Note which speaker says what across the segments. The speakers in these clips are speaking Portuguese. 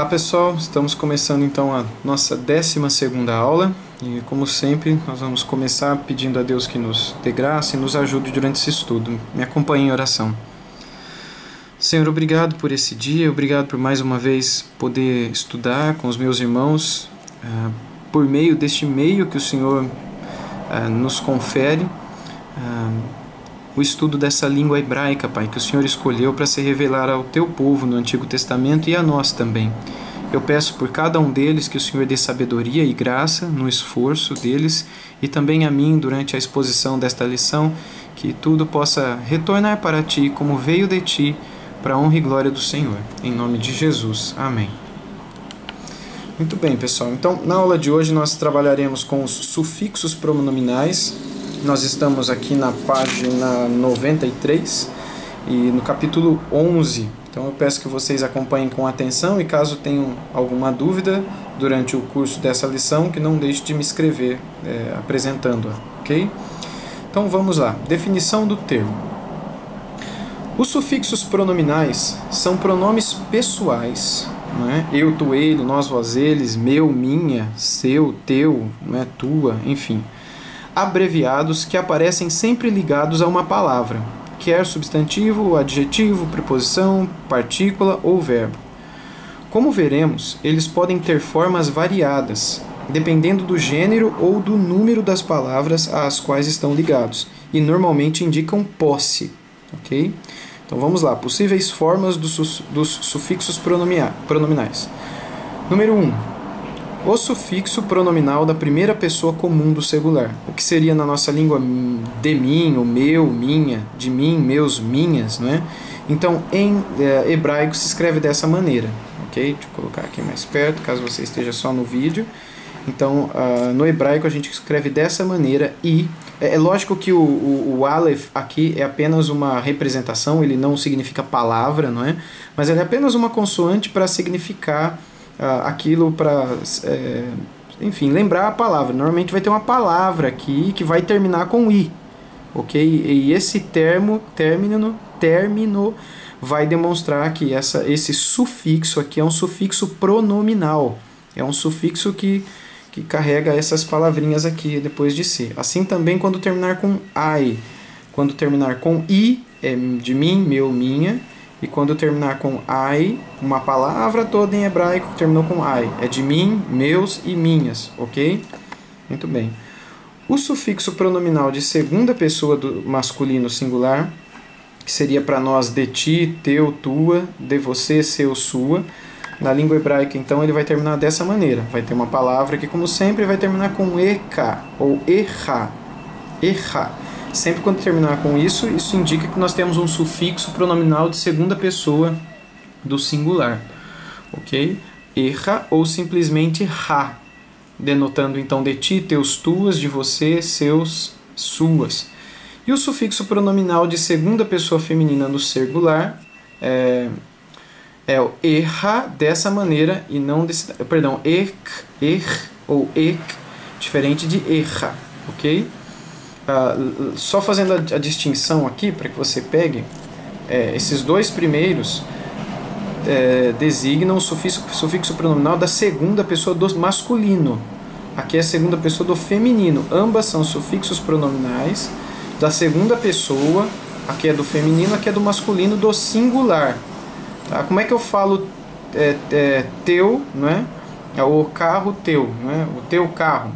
Speaker 1: Olá pessoal, estamos começando então a nossa 12ª aula e como sempre nós vamos começar pedindo a Deus que nos dê graça e nos ajude durante esse estudo. Me acompanhe em oração. Senhor, obrigado por esse dia, obrigado por mais uma vez poder estudar com os meus irmãos por meio deste meio que o Senhor nos confere, o estudo dessa língua hebraica, Pai, que o Senhor escolheu para se revelar ao Teu povo no Antigo Testamento e a nós também. Eu peço por cada um deles que o Senhor dê sabedoria e graça no esforço deles e também a mim durante a exposição desta lição, que tudo possa retornar para Ti como veio de Ti, para a honra e glória do Senhor. Em nome de Jesus. Amém. Muito bem, pessoal. Então, na aula de hoje nós trabalharemos com os sufixos pronominais. Nós estamos aqui na página 93 e no capítulo 11. Então eu peço que vocês acompanhem com atenção e caso tenham alguma dúvida durante o curso dessa lição, que não deixe de me escrever apresentando-a, ok? Então vamos lá. Definição do termo. Os sufixos pronominais são pronomes pessoais, não é? Eu, tu, ele, nós, vós, eles, meu, minha, seu, teu, não é? Tua, enfim. Abreviados que aparecem sempre ligados a uma palavra, quer substantivo, adjetivo, preposição, partícula ou verbo. Como veremos, eles podem ter formas variadas, dependendo do gênero ou do número das palavras às quais estão ligados, e normalmente indicam posse. Ok? Então vamos lá, possíveis formas dos sufixos pronominais. Número 1. O sufixo pronominal da primeira pessoa comum do singular, o que seria na nossa língua de mim, o meu, minha, de mim, meus, minhas, não é? Então, em hebraico se escreve dessa maneira, ok? Deixa eu colocar aqui mais perto, caso você esteja só no vídeo. Então, no hebraico a gente escreve dessa maneira e é lógico que o Aleph aqui é apenas uma representação, ele não significa palavra, não é? Mas ele é apenas uma consoante para significar aquilo para, enfim, lembrar a palavra. Normalmente vai ter uma palavra aqui que vai terminar com i, ok? E esse término vai demonstrar que esse sufixo aqui é um sufixo pronominal, é um sufixo que carrega essas palavrinhas aqui depois de si. Assim também quando terminar com ai, quando terminar com i é de mim, meu, minha. E quando terminar com ai, uma palavra toda em hebraico terminou com ai. É de mim, meus e minhas, ok? Muito bem. O sufixo pronominal de segunda pessoa do masculino singular, que seria para nós de ti, teu, tua, de você, seu, sua. Na língua hebraica, então, ele vai terminar dessa maneira. Vai ter uma palavra que, como sempre, vai terminar com eka ou erra. Erra. Sempre quando terminar com isso indica que nós temos um sufixo pronominal de segunda pessoa do singular, ok? Erra ou simplesmente ra, denotando então de ti, teus, tuas, de você, seus, suas. E o sufixo pronominal de segunda pessoa feminina no singular é o erra dessa maneira e não desse, perdão, ou ek, diferente de erra, ok? Só fazendo a distinção aqui, para que você pegue, esses dois primeiros designam o sufixo pronominal da segunda pessoa do masculino. Aqui é a segunda pessoa do feminino. Ambas são sufixos pronominais da segunda pessoa. Aqui é do feminino, aqui é do masculino do singular. Tá? Como é que eu falo teu, não é? O carro teu, não é? O teu carro.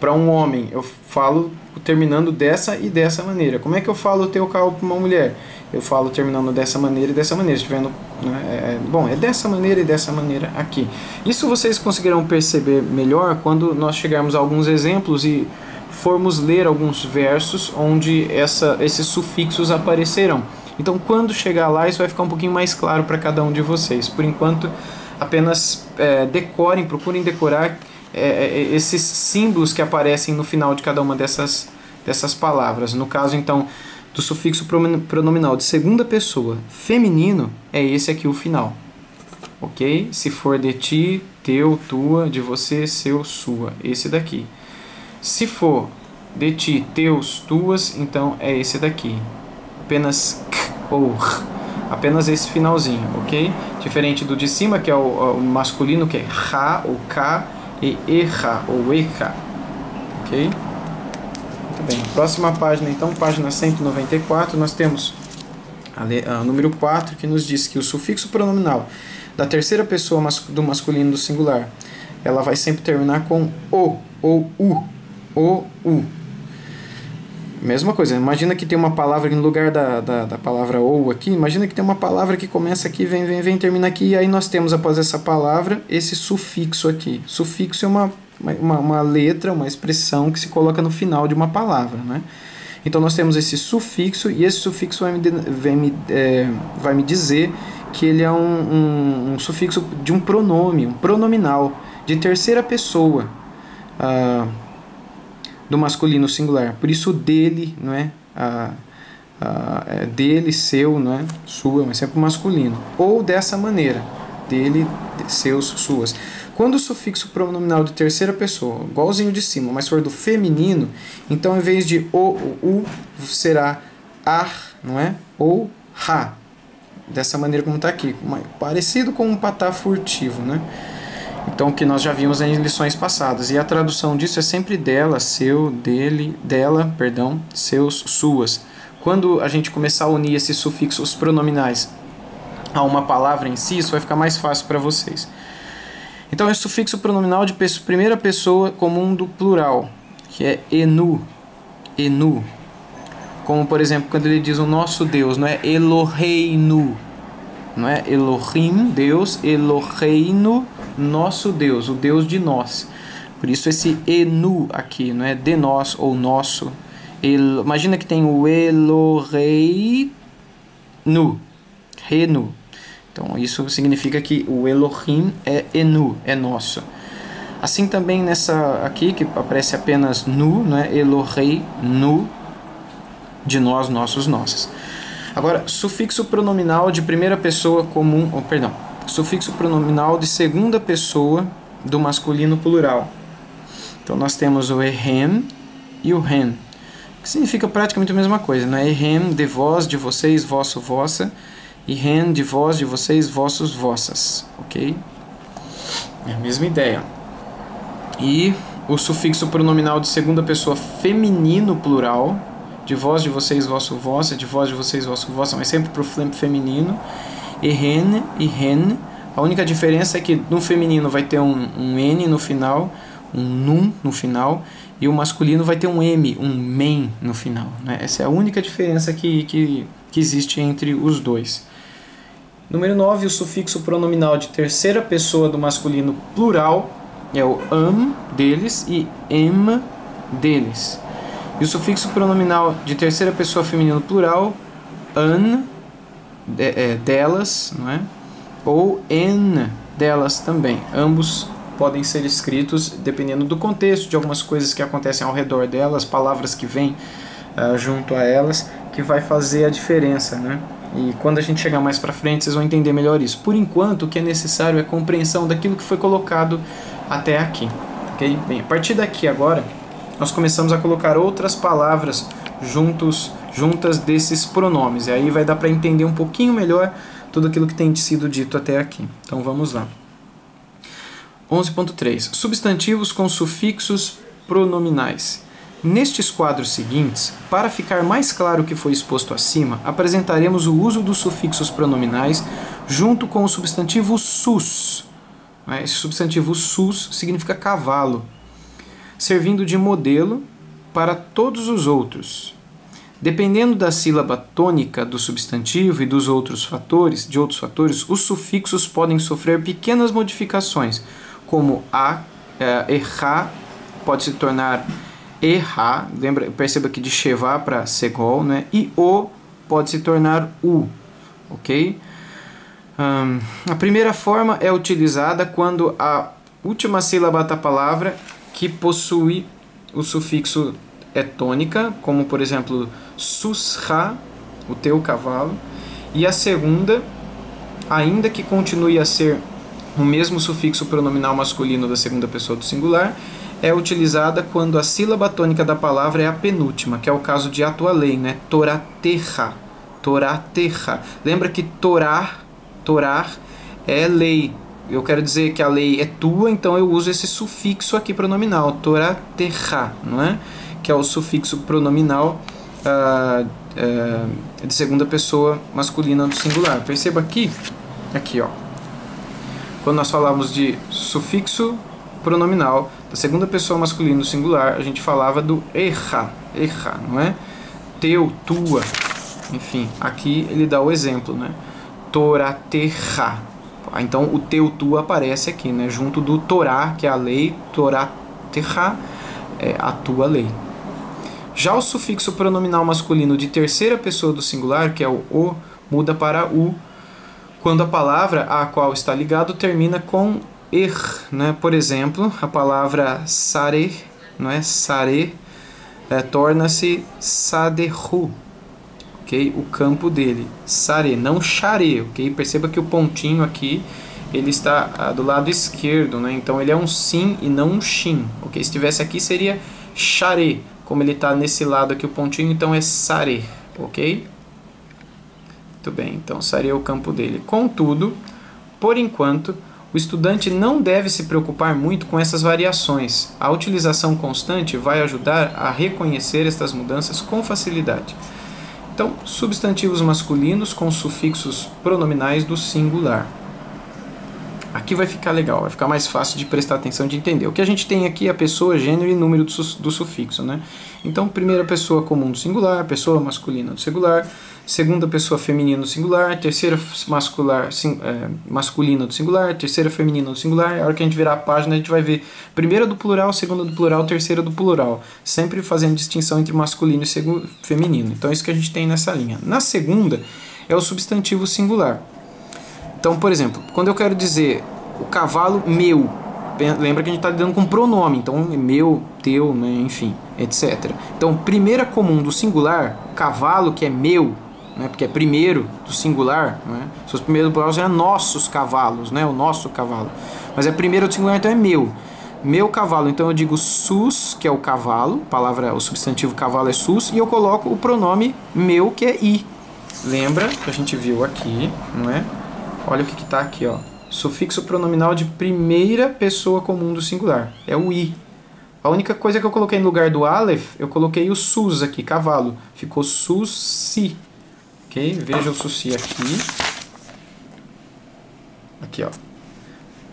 Speaker 1: Para um homem, eu falo terminando dessa e dessa maneira. Como é que eu falo o teu carro para uma mulher? Eu falo terminando dessa maneira e dessa maneira. Estivendo, né? Bom, é dessa maneira e dessa maneira aqui. Isso vocês conseguirão perceber melhor quando nós chegarmos a alguns exemplos e formos ler alguns versos onde esses sufixos aparecerão. Então, quando chegar lá, isso vai ficar um pouquinho mais claro para cada um de vocês. Por enquanto, apenas decorem, procurem decorar esses símbolos que aparecem no final de cada uma dessas palavras. No caso, então, do sufixo pronominal de segunda pessoa feminino, é esse aqui o final. Ok? Se for de ti, teu, tua, de você, seu, sua. Esse daqui. Se for de ti, teus, tuas, então é esse daqui. Apenas k ou r. Apenas esse finalzinho, ok? Diferente do de cima, que é o masculino, que é ha, ou ka, e eha, ou eka, ok? Muito bem, próxima página, então, página 194, nós temos a número 4, que nos diz que o sufixo pronominal da terceira pessoa do masculino do singular, ela vai sempre terminar com o, ou u. Mesma coisa, imagina que tem uma palavra no lugar da palavra ou aqui, imagina que tem uma palavra que começa aqui, vem, termina aqui, e aí nós temos após essa palavra esse sufixo aqui. Sufixo é uma letra, uma expressão que se coloca no final de uma palavra, né? Então nós temos esse sufixo, e esse sufixo vai me dizer que ele é um sufixo de um pronome, um pronominal, de terceira pessoa, do masculino singular. Por isso dele, não é? Dele, seu, não é? Sua, mas sempre masculino. Ou dessa maneira, dele, seus, suas. Quando o sufixo pronominal de terceira pessoa, igualzinho de cima, mas for do feminino, então em vez de o ou u, será ar, não é? Ou ha. Dessa maneira como está aqui, parecido com um patá furtivo, né? Então, que nós já vimos em lições passadas. E a tradução disso é sempre dela, seu, dele, dela, perdão, seus, suas. Quando a gente começar a unir esses sufixos pronominais a uma palavra em si, isso vai ficar mais fácil para vocês. Então, é o sufixo pronominal de primeira pessoa comum do plural, que é enu. Enu. Como, por exemplo, quando ele diz o nosso Deus, não é Eloheinu. Não é Elohim, Deus, Eloheinu, nosso Deus, o Deus de nós. Por isso esse enu aqui, não é de nós ou nosso. Imagina que tem o Eloheinu, Renu. Então isso significa que o Elohim é enu, é nosso. Assim também nessa aqui, que aparece apenas nu, não é Eloheinu, de nós, nossos, nossas. Agora, sufixo pronominal de primeira pessoa comum, sufixo pronominal de segunda pessoa do masculino plural. Então nós temos o ehem e o hen, que significa praticamente a mesma coisa, né? Ehem de vós, de vocês, vosso, vossa, e hen de vós, de vocês, vossos, vossas, ok? É a mesma ideia. E o sufixo pronominal de segunda pessoa feminino plural, de vós, de vocês, vosso, vossa, de vós, de vocês, vosso, vossa, mas sempre para o feminino, ehen e hen. A única diferença é que no feminino vai ter um N no final, um num no final, e o masculino vai ter um M, um men no final, né? Essa é a única diferença que existe entre os dois. Número 9, o sufixo pronominal de terceira pessoa do masculino plural é o am deles e em deles. E o sufixo pronominal de terceira pessoa feminino plural, an, delas, não é? Ou en, delas também. Ambos podem ser escritos dependendo do contexto, de algumas coisas que acontecem ao redor delas, palavras que vêm junto a elas, que vai fazer a diferença, né? E quando a gente chegar mais para frente, vocês vão entender melhor isso. Por enquanto, o que é necessário é compreensão daquilo que foi colocado até aqui. Okay? Bem, a partir daqui agora, nós começamos a colocar outras palavras juntas desses pronomes. E aí vai dar para entender um pouquinho melhor tudo aquilo que tem sido dito até aqui. Então vamos lá. 11.3. Substantivos com sufixos pronominais. Nestes quadros seguintes, para ficar mais claro o que foi exposto acima, apresentaremos o uso dos sufixos pronominais junto com o substantivo sus. Esse substantivo sus significa cavalo, servindo de modelo para todos os outros. Dependendo da sílaba tônica do substantivo e de outros fatores, os sufixos podem sofrer pequenas modificações, como errar pode se tornar errar, perceba que de chevar para segol, né? E o pode se tornar u, ok? A primeira forma é utilizada quando a última sílaba da palavra que possui o sufixo é tônica, como por exemplo susra, o teu cavalo, e a segunda, ainda que continue a ser o mesmo sufixo pronominal masculino da segunda pessoa do singular, é utilizada quando a sílaba tônica da palavra é a penúltima, que é o caso de atualei, né? Torateha, Toratecha. Lembra que Torá é lei. Eu quero dizer que a lei é tua, então eu uso esse sufixo aqui pronominal, Toratecha, não é? Que é o sufixo pronominal de segunda pessoa masculina do singular. Perceba aqui, ó. Quando nós falamos de sufixo pronominal da segunda pessoa masculina do singular, a gente falava do echa, não é? Teu, tua, enfim, aqui ele dá o exemplo, né? Toratecha. Então o teu, tua aparece aqui, né? Junto do Torá, que é a lei, Toratecha é a tua lei. Já o sufixo pronominal masculino de terceira pessoa do singular, que é o, muda para u, quando a palavra a qual está ligado termina com er, né? Por exemplo, a palavra sare, não é? Sare torna-se sadehu, ok? O campo dele, sare, não share, ok? Perceba que o pontinho aqui ele está do lado esquerdo, né? Então ele é um sim e não um shin, ok? Se estivesse aqui seria share. Como ele está nesse lado aqui, o pontinho, então é sare, ok? Muito bem, então sare é o campo dele. Contudo, por enquanto, o estudante não deve se preocupar muito com essas variações. A utilização constante vai ajudar a reconhecer estas mudanças com facilidade. Então, substantivos masculinos com sufixos pronominais do singular. Aqui vai ficar legal, vai ficar mais fácil de prestar atenção, de entender. O que a gente tem aqui é a pessoa, gênero e número do sufixo, né? Então, primeira pessoa comum do singular, pessoa masculina do singular, segunda pessoa feminina do singular, terceira masculina do singular, terceira feminina do singular. A hora que a gente virar a página, a gente vai ver primeira do plural, segunda do plural, terceira do plural, sempre fazendo distinção entre masculino e feminino. Então, é isso que a gente tem nessa linha. Na segunda, é o substantivo singular. Então, por exemplo, quando eu quero dizer o cavalo meu, lembra que a gente está lidando com pronome, então meu, teu, né, enfim, etc. Então, primeira comum do singular, cavalo, que é meu, né, porque é primeiro do singular, né, se fosse primeiro do plural, seria nossos cavalos, né, o nosso cavalo. Mas é primeiro do singular, então é meu. Meu cavalo, então eu digo sus, que é o cavalo, o substantivo cavalo é sus, e eu coloco o pronome meu, que é i. Lembra que a gente viu aqui, não é? Olha o que está aqui, ó. Sufixo pronominal de primeira pessoa comum do singular. É o i. A única coisa que eu coloquei no lugar do aleph, eu coloquei o sus aqui, cavalo. Ficou sus-si. Ok? Veja o sus-si aqui. Aqui, ó.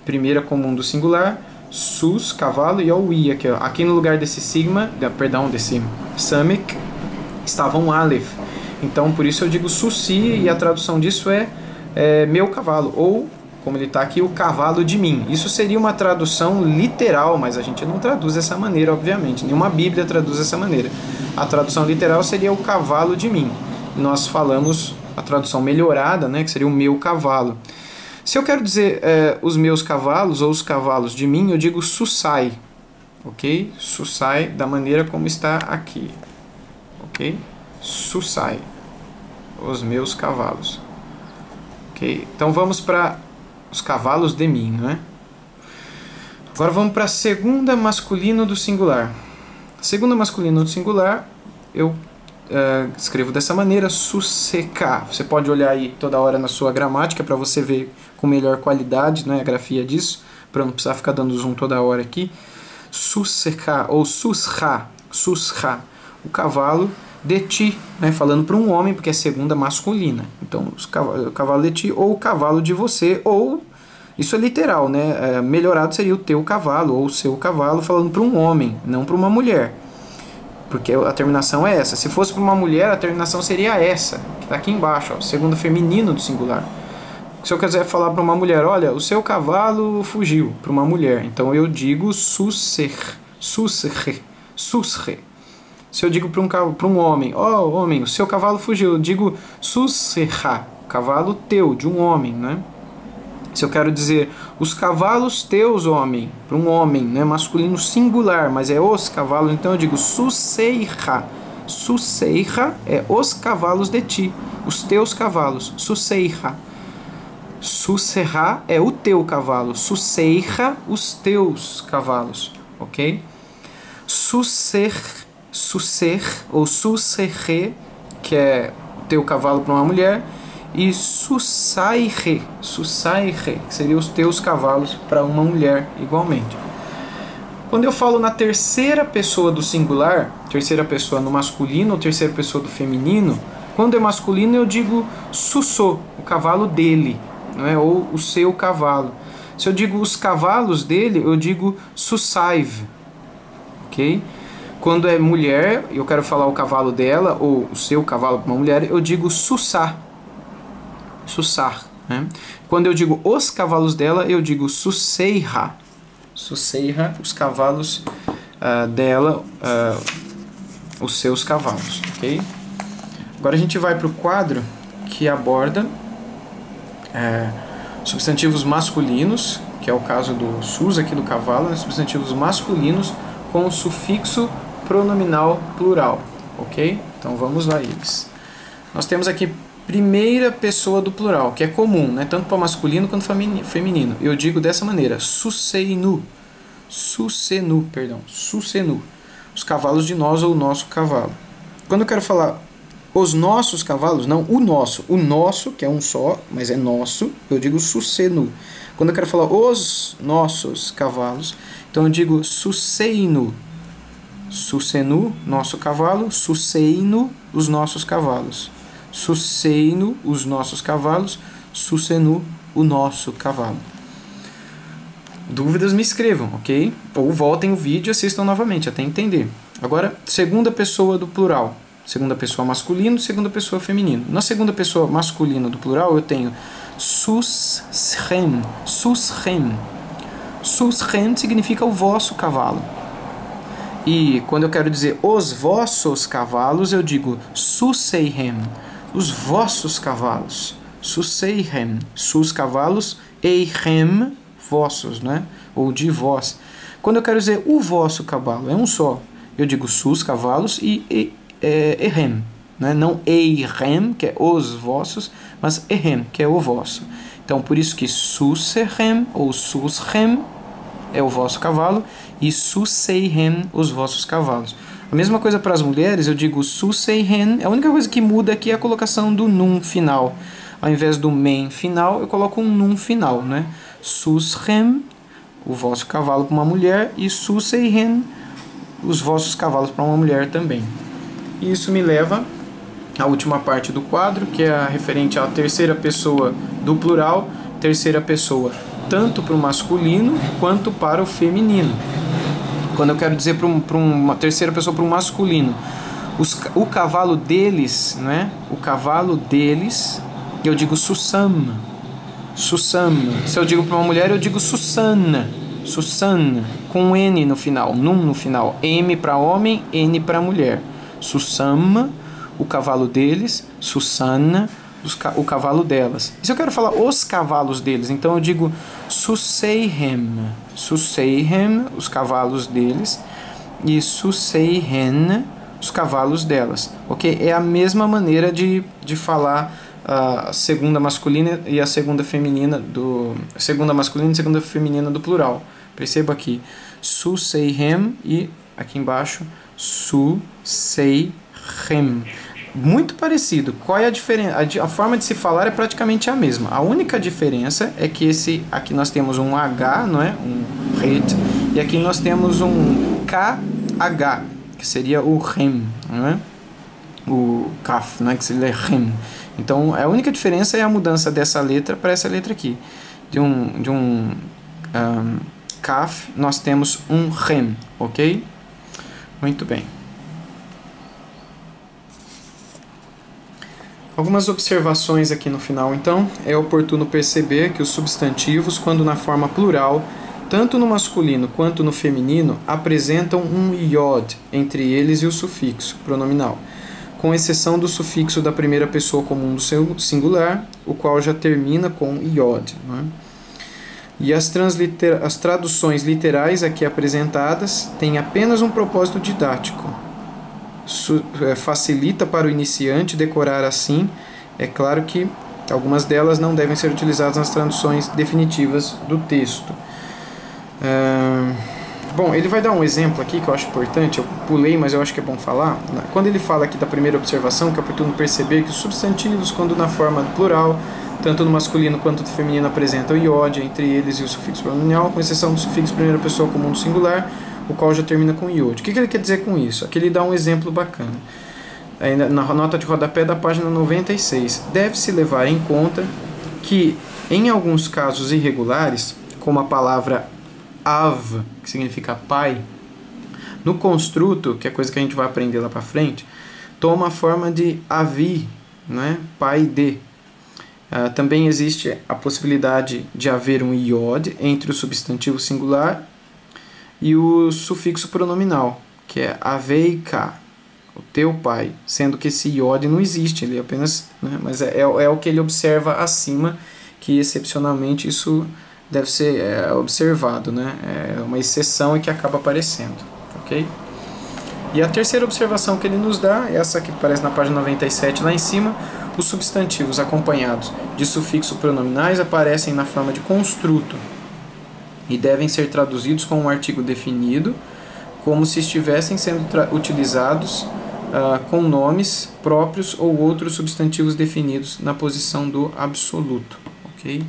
Speaker 1: Primeira comum do singular. Sus, cavalo, e o i aqui, ó. Aqui no lugar desse sigma, desse samek, estava um aleph. Então, por isso eu digo sus-si, e a tradução disso é meu cavalo, ou, como ele está aqui, o cavalo de mim. Isso seria uma tradução literal, mas a gente não traduz dessa maneira, obviamente. Nenhuma Bíblia traduz dessa maneira. A tradução literal seria o cavalo de mim. Nós falamos a tradução melhorada, né, que seria o meu cavalo. Se eu quero dizer os meus cavalos ou os cavalos de mim, eu digo susai, ok? Susai da maneira como está aqui, ok? Susai, os meus cavalos. Okay. Então vamos para os cavalos de mim, não é? Agora vamos para a segunda masculino do singular. Segunda masculino do singular, eu escrevo dessa maneira, sussecar. Você pode olhar aí toda hora na sua gramática para você ver com melhor qualidade, né, a grafia disso, para não precisar ficar dando zoom toda hora aqui. Sussecar ou susra, o cavalo de ti, né, falando para um homem, porque é segunda masculina. Então, o cavalo de ti ou o cavalo de você, ou, isso é literal, né, melhorado seria o teu cavalo ou o seu cavalo, falando para um homem, não para uma mulher, porque a terminação é essa. Se fosse para uma mulher, a terminação seria essa, que está aqui embaixo, ó, segundo feminino do singular. Se eu quiser falar para uma mulher, olha, o seu cavalo fugiu, para uma mulher, então eu digo susre. Se eu digo para um homem, homem, o seu cavalo fugiu, eu digo susseha, cavalo teu, de um homem, né? Se eu quero dizer os cavalos teus, homem, para um homem, né, masculino singular, mas é os cavalos, então eu digo susseiha. Susseiha é os cavalos de ti, os teus cavalos, susseiha. Susseha é o teu cavalo, susseiha, os teus cavalos, ok? Susser ou susserre, que é teu cavalo para uma mulher, e susaire, que seriam os teus cavalos para uma mulher igualmente. Quando eu falo na terceira pessoa do singular, terceira pessoa no masculino ou terceira pessoa do feminino, quando é masculino eu digo sussô, o cavalo dele, não é? Ou o seu cavalo. Se eu digo os cavalos dele, eu digo susaive, ok? Quando é mulher, eu quero falar o cavalo dela, ou o seu cavalo para uma mulher, eu digo sussar, né? Quando eu digo os cavalos dela, eu digo susseira, os cavalos dela, os seus cavalos, ok? Agora a gente vai para o quadro que aborda substantivos masculinos, que é o caso do sus aqui do cavalo, né? Substantivos masculinos com o sufixo pronominal plural, ok? Então vamos lá eles. Nós temos aqui primeira pessoa do plural, que é comum, né? Tanto para masculino quanto feminino. Eu digo dessa maneira, sussenu, os cavalos de nós ou o nosso cavalo. Quando eu quero falar os nossos cavalos, não o nosso, que é um só, mas é nosso, eu digo sussenu. Quando eu quero falar os nossos cavalos, então eu digo susseinu, nosso cavalo, susseinu, os nossos cavalos. Susseinu, os nossos cavalos, sussenu, o nosso cavalo. Dúvidas me escrevam, ok? Ou voltem o vídeo e assistam novamente, até entender. Agora, segunda pessoa do plural. Segunda pessoa masculino, segunda pessoa feminino. Na segunda pessoa masculina do plural eu tenho susrem. Susrem significa o vosso cavalo. E quando eu quero dizer os vossos cavalos, eu digo susseihem, os vossos cavalos. Susseihem, sus cavalos, eihem, vossos, né? Ou de vós. Quando eu quero dizer o vosso cavalo, é um só, eu digo sus cavalos e ehem, né? Não eihem, que é os vossos, mas ehem, que é o vosso. Então por isso que susserhem ou susrem é o vosso cavalo e susseihem, os vossos cavalos. A mesma coisa para as mulheres, eu digo susseihen, a única coisa que muda aqui é a colocação do nun final. Ao invés do men final, eu coloco um nun final, né? Susrem, o vosso cavalo para uma mulher, e susseihen, os vossos cavalos para uma mulher também. E isso me leva à última parte do quadro, que é a referente à terceira pessoa do plural, terceira pessoa tanto para o masculino quanto para o feminino. Quando eu quero dizer para uma terceira pessoa para o masculino, o cavalo deles, né? O cavalo deles, eu digo Susam. Se eu digo para uma mulher, eu digo Susana, com um N no final, num no final. M para homem, N para mulher. Susam, o cavalo deles. Susana, o cavalo delas. E se eu quero falar os cavalos deles, então eu digo Susseihem, os cavalos deles. E Susseihen, os cavalos delas. Ok? É a mesma maneira de falar a segunda masculina e a segunda feminina segunda masculina e segunda feminina do plural. Perceba aqui Susseihem e aqui embaixo Susseihem. Muito parecido. Qual é a diferença? A forma de se falar é praticamente a mesma. A única diferença é que aqui nós temos um H, não é? Um ret, e aqui nós temos um KH, que seria o rem, não é? O kaf, não é? Que seria rem. Então a única diferença é a mudança dessa letra para essa letra aqui. De um kaf nós temos um rem, ok? Muito bem. Algumas observações aqui no final, então. É oportuno perceber que os substantivos, quando na forma plural, tanto no masculino quanto no feminino, apresentam um iod entre eles e o sufixo pronominal, com exceção do sufixo da primeira pessoa comum do seu singular, o qual já termina com iod, não é? E as traduções literais aqui apresentadas têm apenas um propósito didático. Facilita para o iniciante decorar assim. É claro que algumas delas não devem ser utilizadas nas traduções definitivas do texto. Bom, ele vai dar um exemplo aqui que eu acho importante, eu pulei, mas eu acho que é bom falar. Quando ele fala aqui da primeira observação, que é oportuno perceber que os substantivos, quando na forma plural, tanto no masculino quanto no feminino, apresentam iode entre eles e o sufixo pronominal, com exceção do sufixo primeira pessoa comum do singular, o qual já termina com iode. O que ele quer dizer com isso? Aqui ele dá um exemplo bacana. Ainda na nota de rodapé da página 96. Deve-se levar em conta que, em alguns casos irregulares, como a palavra av, que significa pai, no construto, que é coisa que a gente vai aprender lá para frente, toma a forma de avi, né? Pai de. Também existe a possibilidade de haver um iod entre o substantivo singular e o sufixo pronominal, que é aveika, o teu pai, sendo que esse iod não existe, ele apenas, né? Mas é o que ele observa acima, que excepcionalmente isso deve ser observado, né? É uma exceção e que acaba aparecendo, ok? E a terceira observação que ele nos dá, essa que aparece na página 97 lá em cima, os substantivos acompanhados de sufixo pronominais aparecem na forma de construto e devem ser traduzidos com um artigo definido, como se estivessem sendo utilizados com nomes próprios ou outros substantivos definidos na posição do absoluto, ok?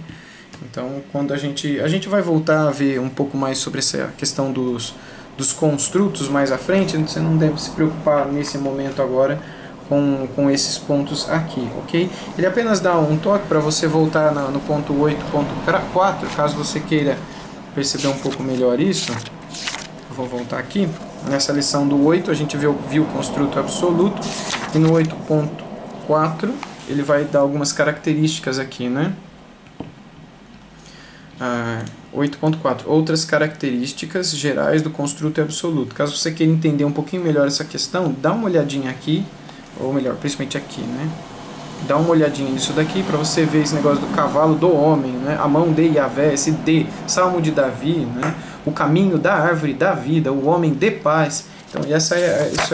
Speaker 1: Então, quando a gente vai voltar a ver um pouco mais sobre essa questão dos construtos mais à frente, você não deve se preocupar nesse momento agora com esses pontos aqui, ok? Ele apenas dá um toque para você voltar no ponto 8.4, caso você queira perceber um pouco melhor isso. Eu vou voltar aqui. Nessa lição do 8 a gente viu o construto absoluto, e no 8.4 ele vai dar algumas características aqui, né? 8.4. Outras características gerais do construto absoluto. Caso você queira entender um pouquinho melhor essa questão, dá uma olhadinha aqui, ou melhor, principalmente aqui, né? Dá uma olhadinha nisso daqui para você ver esse negócio do cavalo do homem, né? A mão de Yahvé, esse de, Salmo de Davi, né? O caminho da árvore da vida, o homem de paz. Então, isso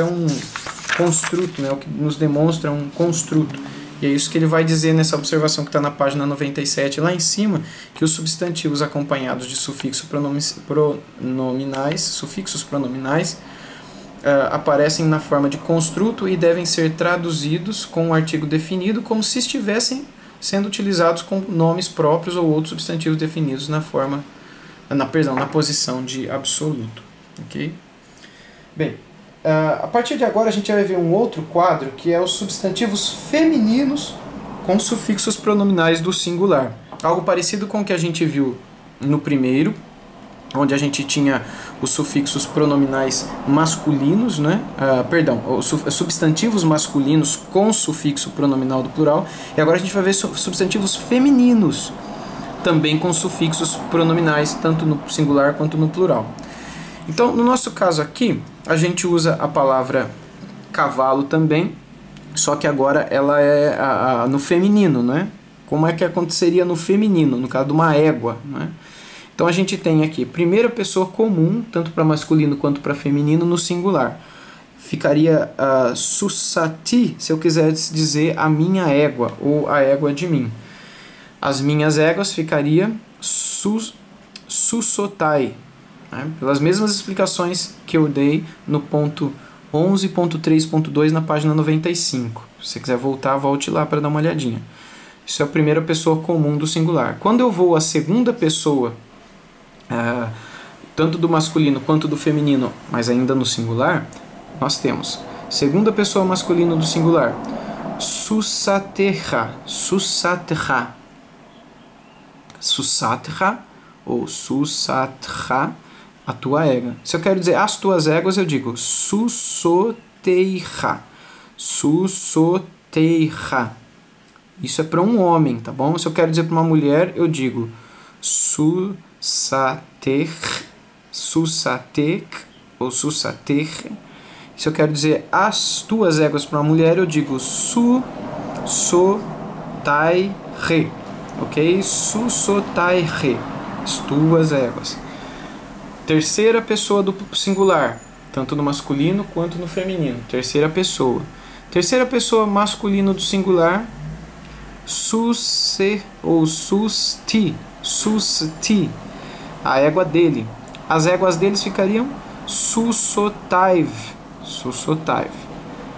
Speaker 1: é um construto, né? O que nos demonstra um construto. E é isso que ele vai dizer nessa observação que está na página 97, lá em cima, que os substantivos acompanhados de sufixos pronominais, aparecem na forma de construto e devem ser traduzidos com um artigo definido como se estivessem sendo utilizados com nomes próprios ou outros substantivos definidos na posição de absoluto. Ok? Bem, a partir de agora a gente vai ver um outro quadro que é os substantivos femininos com sufixos pronominais do singular. Algo parecido com o que a gente viu no primeiro, onde a gente tinha os sufixos pronominais masculinos, né? Os substantivos masculinos com sufixo pronominal do plural. E agora a gente vai ver substantivos femininos também com sufixos pronominais, tanto no singular quanto no plural. Então, no nosso caso aqui, a gente usa a palavra cavalo também, só que agora ela é no feminino, né? Como é que aconteceria no feminino, no caso de uma égua, né? Então a gente tem aqui primeira pessoa comum, tanto para masculino quanto para feminino, no singular. Ficaria susati, se eu quisesse dizer a minha égua, ou a égua de mim. As minhas éguas ficaria susotai, né? Pelas mesmas explicações que eu dei no ponto 11.3.2 na página 95. Se você quiser voltar, volte lá para dar uma olhadinha. Isso é a primeira pessoa comum do singular. Quando eu vou à segunda pessoa, tanto do masculino quanto do feminino, mas ainda no singular, nós temos segunda pessoa masculino do singular, susaterra, ou susatra, a tua égua. Se eu quero dizer as tuas éguas, eu digo susoteira. Isso é para um homem, tá bom? Se eu quero dizer para uma mulher, eu digo susater ou susater. Se eu quero dizer as tuas éguas para uma mulher, eu digo susotaire, ok? Susotaire, as tuas éguas. Terceira pessoa do singular, tanto no masculino quanto no feminino. Terceira pessoa. Terceira pessoa masculino do singular, suste ou susti, a égua dele. As éguas deles ficariam susotaiv. Susotaiv.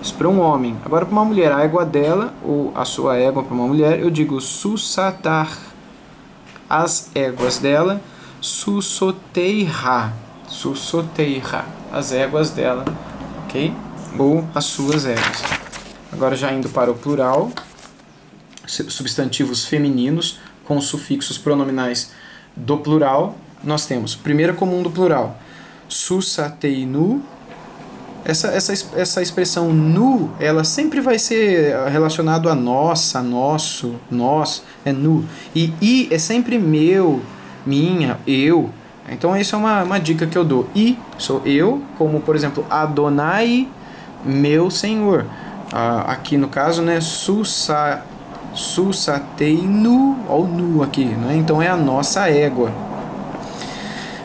Speaker 1: Isso para um homem. Agora para uma mulher, a égua dela, ou a sua égua para uma mulher, eu digo susatar. As éguas dela, susoteiha. Susoteiha. As éguas dela, ok? Ou as suas éguas. Agora já indo para o plural, substantivos femininos com os sufixos pronominais do plural, nós temos, primeira comum do plural, susateinu. Essa expressão nu, ela sempre vai ser relacionado a nossa, nosso, nós, é nu. E I é sempre meu, minha, eu. Então isso é uma dica que eu dou. I sou eu, como por exemplo, Adonai, meu Senhor. Aqui no caso, né, susateinu, ó o nu aqui, né? Então é a nossa égua.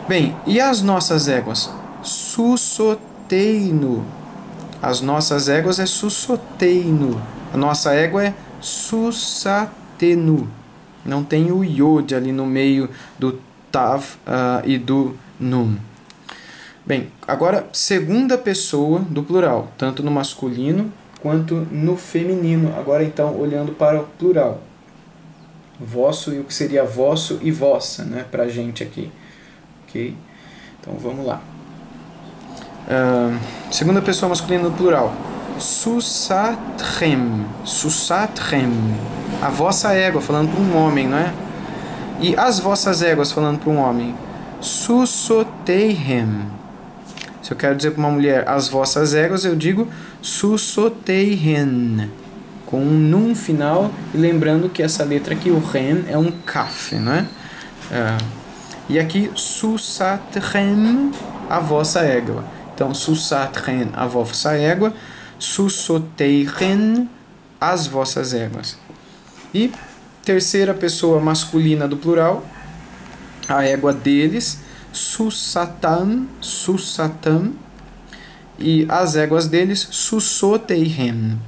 Speaker 1: Bem, e as nossas éguas? Susoteinu. As nossas éguas é susoteinu. A nossa égua é susatenu. Não tem o iod ali no meio do tav e do num. Bem, agora segunda pessoa do plural, tanto no masculino quanto no feminino. Agora então olhando para o plural. Vosso e o que seria vosso e vossa, né, pra gente aqui. Ok? Então vamos lá. Segunda pessoa masculina no plural. Susatrem. Susatrem. A vossa égua, falando para um homem, não é? E as vossas éguas, falando para um homem. Susoteihem. Se eu quero dizer para uma mulher as vossas éguas, eu digo susoteihen. Com um num final. E lembrando que essa letra aqui, o ren, é um kaf, não é? E aqui, susatrem, a vossa égua. Então, susatrem, a vossa égua. Susoteihen, as vossas éguas. E terceira pessoa masculina do plural, a égua deles, susatam, susatam. E as éguas deles, susoteihem.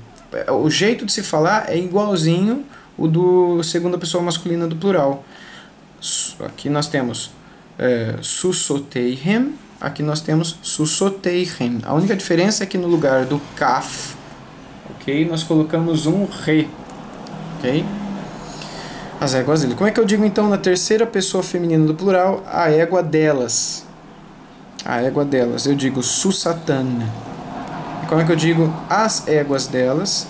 Speaker 1: O jeito de se falar é igualzinho o do segunda pessoa masculina do plural. Aqui nós temos susoteihem, aqui nós temos susoteihem. A única diferença é que no lugar do kaf, ok, nós colocamos um re, ok? As éguas dele. Como é que eu digo então na terceira pessoa feminina do plural a égua delas? A égua delas, eu digo susatan. E como é que eu digo as éguas delas?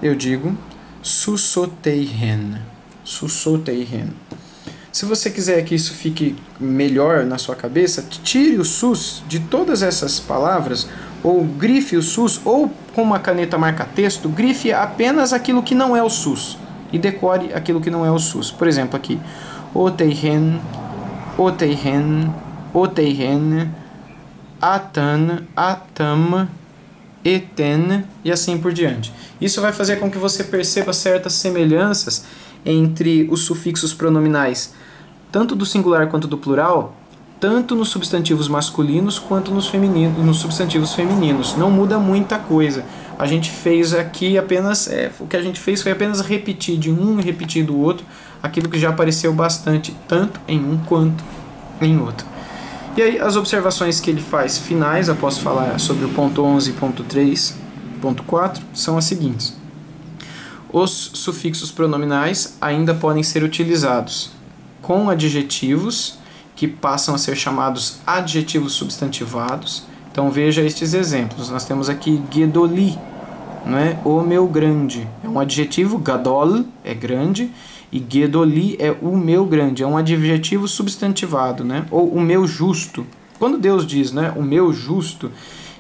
Speaker 1: Eu digo susoteihen. Susoteihen. Se você quiser que isso fique melhor na sua cabeça, tire o sus de todas essas palavras, ou grife o sus, ou com uma caneta marca-texto, grife apenas aquilo que não é o sus, e decore aquilo que não é o sus. Por exemplo, aqui, oteihen, oteihen, oteihen, atan, atam, eten, e assim por diante. Isso vai fazer com que você perceba certas semelhanças entre os sufixos pronominais, tanto do singular quanto do plural, tanto nos substantivos masculinos quanto nos substantivos femininos. Não muda muita coisa. A gente fez aqui apenas, o que a gente fez foi apenas repetir de um e repetir do outro aquilo que já apareceu bastante, tanto em um quanto em outro. E aí as observações que ele faz finais, após falar sobre o ponto 11, ponto 3, ponto 4, são as seguintes. Os sufixos pronominais ainda podem ser utilizados com adjetivos, que passam a ser chamados adjetivos substantivados. Então veja estes exemplos. Nós temos aqui gedoli, não é? O meu grande. É um adjetivo, gadol é grande, e gedoli é o meu grande. É um adjetivo substantivado, né? Ou o meu justo. Quando Deus diz, né, o meu justo,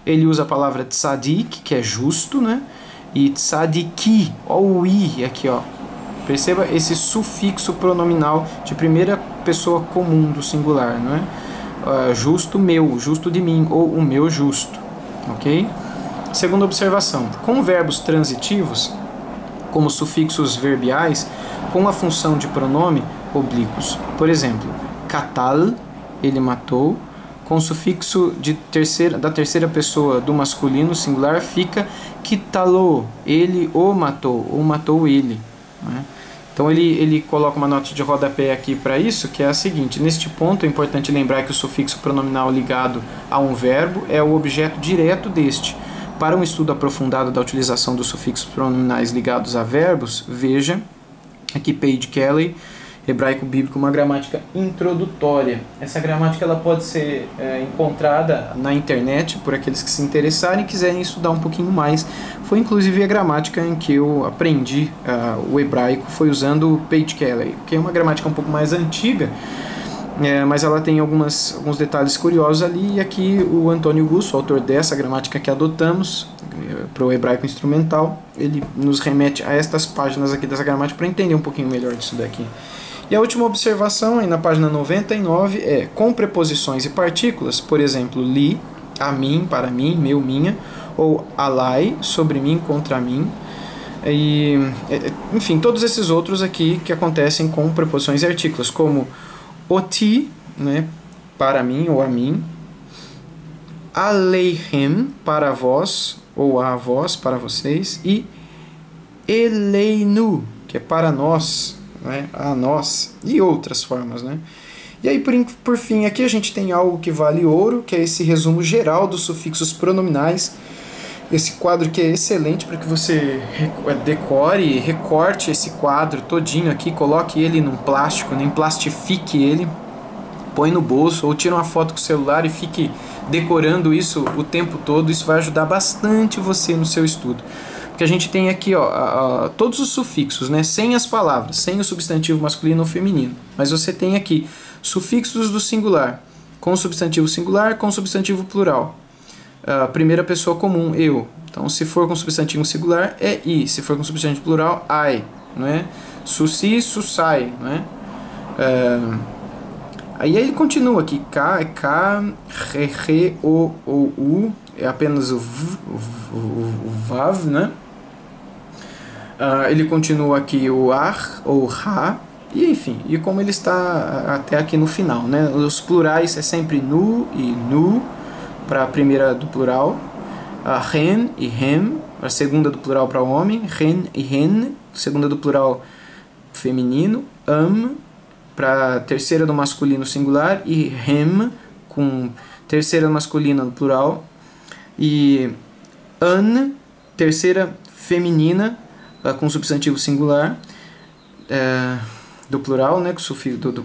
Speaker 1: ele usa a palavra tzadik, que é justo, né? E tzadiki, ó o i aqui, ó. Perceba esse sufixo pronominal de primeira pessoa comum do singular, não é? Justo meu, justo de mim, ou o meu justo, ok? Segunda observação, com verbos transitivos, como sufixos verbiais, com a função de pronome oblíquos. Por exemplo, katal, ele matou, com o sufixo da terceira pessoa do masculino singular fica kitalo, ele o matou, ou matou ele. Né? Então ele coloca uma nota de rodapé aqui para isso, que é a seguinte: neste ponto é importante lembrar que o sufixo pronominal ligado a um verbo é o objeto direto deste. Para um estudo aprofundado da utilização dos sufixos pronominais ligados a verbos, veja aqui Paige Kelly, Hebraico Bíblico, uma gramática introdutória. Essa gramática ela pode ser encontrada na internet por aqueles que se interessarem e quiserem estudar um pouquinho mais. Foi inclusive a gramática em que eu aprendi o hebraico, foi usando Paige Kelly, que é uma gramática um pouco mais antiga, mas ela tem alguns detalhes curiosos ali, e aqui o Antônio Gusso, autor dessa gramática que adotamos para o hebraico instrumental, ele nos remete a estas páginas aqui dessa gramática para entender um pouquinho melhor disso daqui. E a última observação, aí na página 99, é com preposições e partículas, por exemplo, li, a mim, para mim, meu, minha, ou alai, sobre mim, contra mim, e, enfim, todos esses outros aqui que acontecem com preposições e artículos, como oti, né, para mim ou a mim, aleichem, para vós ou a vós, para vocês, e eleinu, que é para nós, né, a nós, e outras formas, né? E aí, por fim, aqui a gente tem algo que vale ouro, que é esse resumo geral dos sufixos pronominais. Esse quadro que é excelente para que você decore, recorte esse quadro todinho aqui, coloque ele num plástico, nem plastifique ele, põe no bolso ou tira uma foto com o celular e fique decorando isso o tempo todo. Isso vai ajudar bastante você no seu estudo. Porque a gente tem aqui todos os sufixos, né, sem as palavras, sem o substantivo masculino ou feminino. Mas você tem aqui sufixos do singular, com o substantivo singular, com o substantivo plural. Primeira pessoa comum, eu. Então, se for com substantivo singular, é i. Se for com substantivo plural, ai. Não é? Susi, susai. Não é? Aí ele continua aqui. K é K, re, o, u. É apenas o vav, né? Ele continua aqui o ar, ou ra. E enfim, e como ele está até aqui no final, né? Os plurais é sempre nu e nu, para a primeira do plural, ren e hem, para a segunda do plural para o homem, ren e hen, segunda do plural feminino, para a terceira do masculino singular, e hem, com terceira masculina do plural, e an, terceira feminina, com substantivo singular, do plural, né, com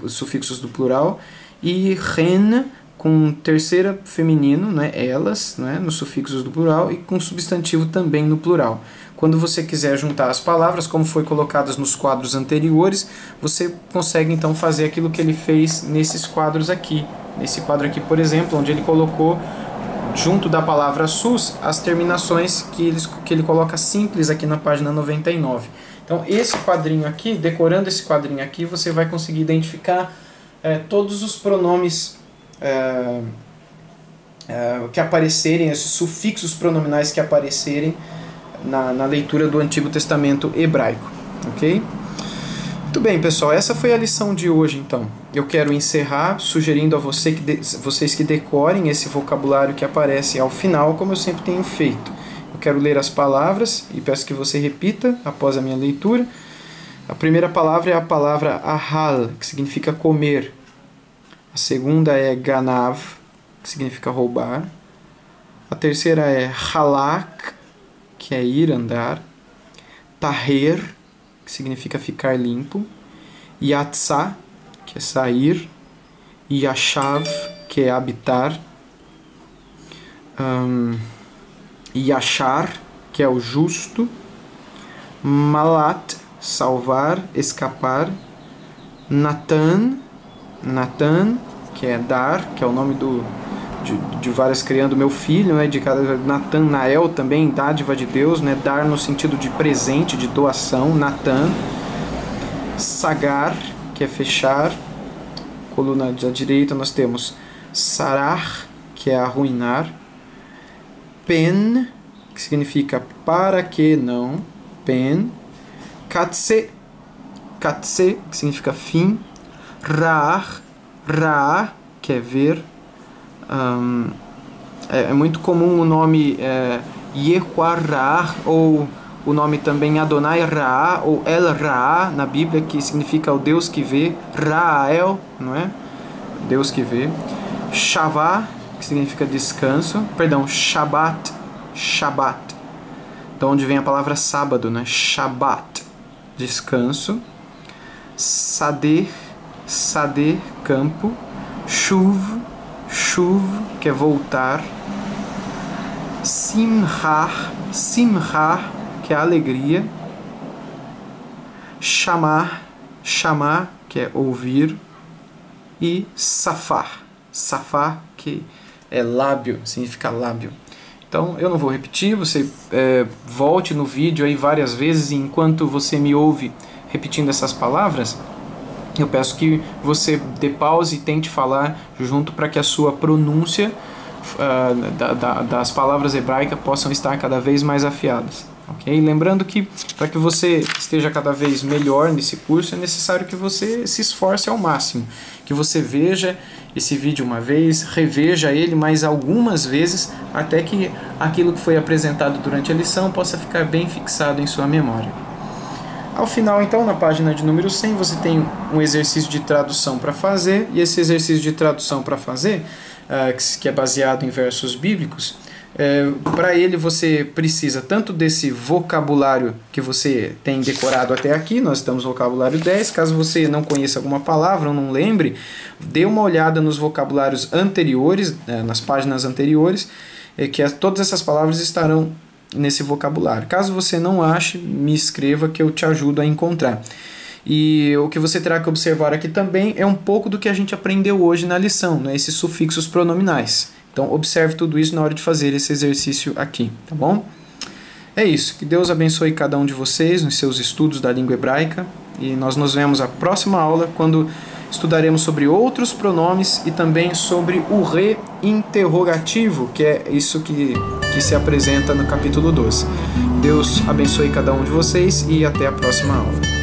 Speaker 1: sufixos do plural, e ren, com terceira feminino, né, elas, né, nos sufixos do plural, e com substantivo também no plural. Quando você quiser juntar as palavras, como foi colocadas nos quadros anteriores, você consegue então fazer aquilo que ele fez nesses quadros aqui. Nesse quadro aqui, por exemplo, onde ele colocou junto da palavra sus as terminações que ele coloca simples aqui na página 99. Então esse quadrinho aqui, decorando esse quadrinho aqui, você vai conseguir identificar todos os pronomes que aparecerem, esses sufixos pronominais que aparecerem na leitura do Antigo Testamento hebraico, ok? Muito bem, pessoal, essa foi a lição de hoje, então. Eu quero encerrar sugerindo a vocês que decorem esse vocabulário que aparece ao final, como eu sempre tenho feito. Eu quero ler as palavras e peço que você repita após a minha leitura. A primeira palavra é a palavra ahal, que significa comer. A segunda é ganav, que significa roubar. A terceira é halak, que é ir, andar. Taher, que significa ficar limpo. Yatzá, que é sair. Yashav, que é habitar. Yashar, que é o justo. Malat, salvar, escapar. Natan, que é dar, que é o nome de várias crianças, do meu filho, né, de cada Natanael também, dádiva de Deus, né, dar no sentido de presente, de doação, Natan. Sagar, que é fechar. Coluna da direita nós temos Sarar, que é arruinar. Pen, que significa para que não, pen. Katse, que significa fim. Ra'ar, que é ver. É muito comum o nome Yehuara'ar ou o nome também Adonai Raá, ou El Raá, na Bíblia, que significa o Deus que vê. Ra'el, não é? Deus que vê. Shavá, que significa descanso. Perdão, Shabat, Shabat. De onde vem a palavra sábado, né? Shabat, descanso. Sader, Sader, campo. Shuv, Shuv, que é voltar. Simhar, Simhar, que é alegria. Chamar, chamar, que é ouvir. E safar, safar, que é lábio, significa lábio. Então eu não vou repetir, você volte no vídeo aí várias vezes, e enquanto você me ouve repetindo essas palavras, eu peço que você dê pause e tente falar junto para que a sua pronúncia das palavras hebraicas possam estar cada vez mais afiadas. Okay? Lembrando que para que você esteja cada vez melhor nesse curso, é necessário que você se esforce ao máximo, que você veja esse vídeo uma vez, reveja ele mais algumas vezes, até que aquilo que foi apresentado durante a lição possa ficar bem fixado em sua memória. Ao final, então, na página de número 100, você tem um exercício de tradução para fazer, e esse exercício de tradução para fazer, que é baseado em versos bíblicos, para ele você precisa tanto desse vocabulário que você tem decorado até aqui, nós estamos no vocabulário 10, caso você não conheça alguma palavra ou não lembre, dê uma olhada nos vocabulários anteriores, nas páginas anteriores, que todas essas palavras estarão nesse vocabulário. Caso você não ache, me escreva que eu te ajudo a encontrar. E o que você terá que observar aqui também é um pouco do que a gente aprendeu hoje na lição, né? Esses sufixos pronominais. Então observe tudo isso na hora de fazer esse exercício aqui, tá bom? É isso, que Deus abençoe cada um de vocês nos seus estudos da língua hebraica, e nós nos vemos na próxima aula, quando estudaremos sobre outros pronomes e também sobre o reinterrogativo, que é isso que se apresenta no capítulo 12. Deus abençoe cada um de vocês e até a próxima aula.